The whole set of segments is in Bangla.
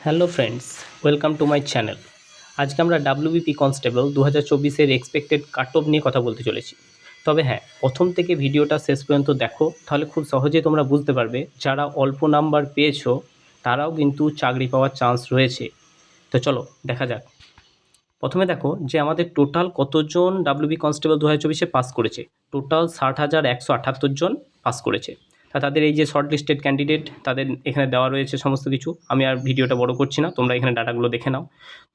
Hello friends, welcome to my channel. আজকে আমরা ডাব্লিউবিপি কনস্টেবল 2024-এর এক্সপেক্টেড কাট অফ নিয়ে কথা বলতে চলেছি। তবে হ্যাঁ, প্রথম থেকে ভিডিওটা শেষ পর্যন্ত দেখো, তাহলে খুব সহজেই তোমরা বুঝতে পারবে যারা অল্প নাম্বার পেয়েছো তারাও কিন্তু চাকরি পাওয়ার চান্স রয়েছে। তো চলো দেখা যাক। প্রথমে দেখো যে আমাদের টোটাল কতজন ডাব্লিউবি কনস্টেবল 2024-এ পাস করেছে। টোটাল 60,178 জন পাস করেছে। তাদের এই যে শর্ট লিস্টেড ক্যান্ডিডেট তাদের এখানে দেওয়া রয়েছে সমস্ত কিছু। আমি আর ভিডিওটা বড় করছি না, তোমরা এখানে ডাটাগুলো দেখে নাও।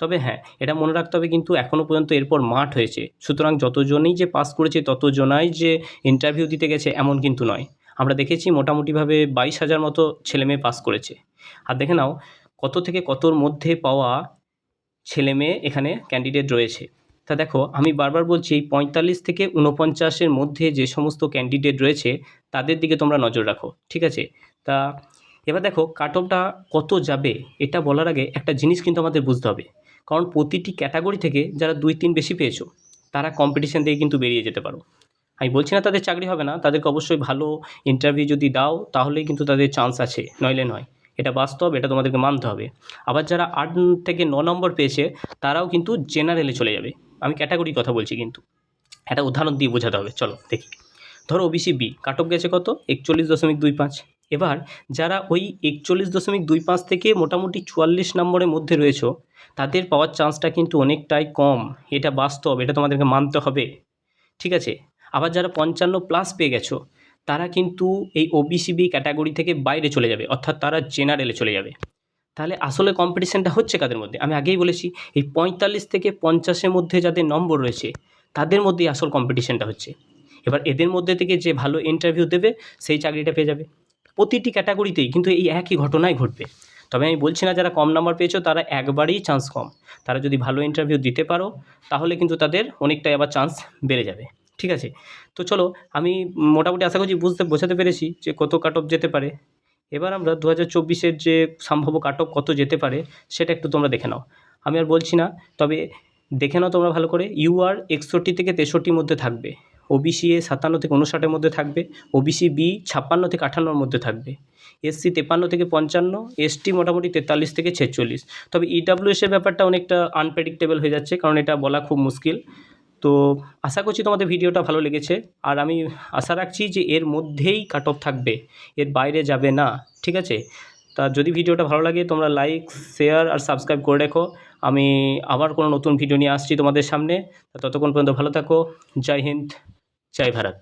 তবে হ্যাঁ, এটা মনে রাখতে হবে কিন্তু এখনও পর্যন্ত এরপর মাঠ হয়েছে, সুতরাং যতজনই যে পাস করেছে ততজনাই যে ইন্টারভিউ দিতে গেছে এমন কিন্তু নয়। আমরা দেখেছি মোটামুটিভাবে 22,000 মতো ছেলেমেয়ে পাস করেছে। আর দেখে নাও কত থেকে কতর মধ্যে পাওয়া ছেলে মেয়ে এখানে ক্যান্ডিডেট রয়েছে। তা দেখো, আমি বারবার বলছি এই 45 থেকে 49-এর মধ্যে যে সমস্ত ক্যান্ডিডেট রয়েছে তাদের দিকে তোমরা নজর রাখো, ঠিক আছে? তা এবার দেখো কাট অফটা কত যাবে এটা বলার আগে একটা জিনিস কিন্তু আমাদের বুঝতে হবে। কারণ প্রতিটি ক্যাটাগরি থেকে যারা 2-3 বেশি পেয়েছো তারা কম্পিটিশন দিয়ে কিন্তু বেরিয়ে যেতে পারো। আমি বলছি না তাদের চাকরি হবে না, তাদেরকে অবশ্যই ভালো ইন্টারভিউ যদি দাও তাহলেই কিন্তু তাদের চান্স আছে, নইলে নয়। এটা বাস্তব, এটা তোমাদেরকে মানতে হবে। আবার যারা 8 থেকে 9 নম্বর পেয়েছে তারাও কিন্তু জেনারেলে চলে যাবে। আমি ক্যাটাগরির কথা বলছি, কিন্তু একটা উদাহরণ দিয়ে বোঝাতে হবে। চলো দেখি। ধরো ওবিসি বি কাট অফ গেছে কত, 41.25। এবার যারা ওই 41.25 থেকে মোটামুটি 44 নম্বরের মধ্যে রয়েছে তাদের পাওয়ার চান্সটা কিন্তু অনেকটাই কম। এটা বাস্তব, এটা তোমাদেরকে মানতে হবে, ঠিক আছে? আবার যারা 55+ পেয়ে গেছো তারা কিন্তু এই ওবিসিবি ক্যাটাগরি থেকে বাইরে চলে যাবে, অর্থাৎ তারা জেনারেলে চলে যাবে। তাহলে আসলে কম্পিটিশানটা হচ্ছে কাদের মধ্যে? আমি আগেই বলেছি এই 45 থেকে 50-এর মধ্যে যাদের নম্বর রয়েছে তাদের মধ্যেই আসল কম্পিটিশানটা হচ্ছে। এবার এদের মধ্যে থেকে যে ভালো ইন্টারভিউ দেবে সেই চাকরিটা পেয়ে যাবে। প্রতিটি ক্যাটাগরিতেই কিন্তু এই একই ঘটনাই ঘটবে। তবে আমি বলছি না যারা কম নাম্বার পেয়েছো তারা একবারেই চান্স কম। তারা যদি ভালো ইন্টারভিউ দিতে পারো তাহলে কিন্তু তাদের অনেকটাই আবার চান্স বেড়ে যাবে, ঠিক আছে? তো চলো, আমি মোটামুটি আশা করছি বোঝাতে পেরেছি যে কত কাট অফ যেতে পারে। এবার আমরা 2024-এর যে সম্ভাব্য কাট অফ কত যেতে পারে সেটা একটু তোমরা দেখে নাও। আমি আর বলছি না, তবে দেখে নাও তোমরা ভালো করে। ইউআর 61 থেকে 63-র মধ্যে থাকবে, ওবিসি এ 57 থেকে 59-এর মধ্যে থাকবে, ওবিসি বি 56 থেকে 58-র মধ্যে থাকবে, এসসি 53 থেকে 55, এসটি মোটামুটি 43 থেকে 46। তবে ইডাব্লিউএস এর ব্যাপারটা অনেকটা আনপ্রেডিক্টেবল হয়ে যাচ্ছে, কারণ এটা বলা খুব মুশকিল। তো আশা করছি তোমাদের ভিডিওটা ভালো লেগেছে, আর আমি আশা রাখছি যে এর মধ্যেই কাট অফ থাকবে, এর বাইরে যাবে না, ঠিক আছে? তা যদি ভিডিওটা ভালো লাগে তোমরা লাইক, শেয়ার আর সাবস্ক্রাইব করে রেখো। আমি আবার কোনো নতুন ভিডিও নিয়ে আসছি তোমাদের সামনে। ততক্ষণ পর্যন্ত ভালো থাকো। জয় হিন্দ, জয় ভারত।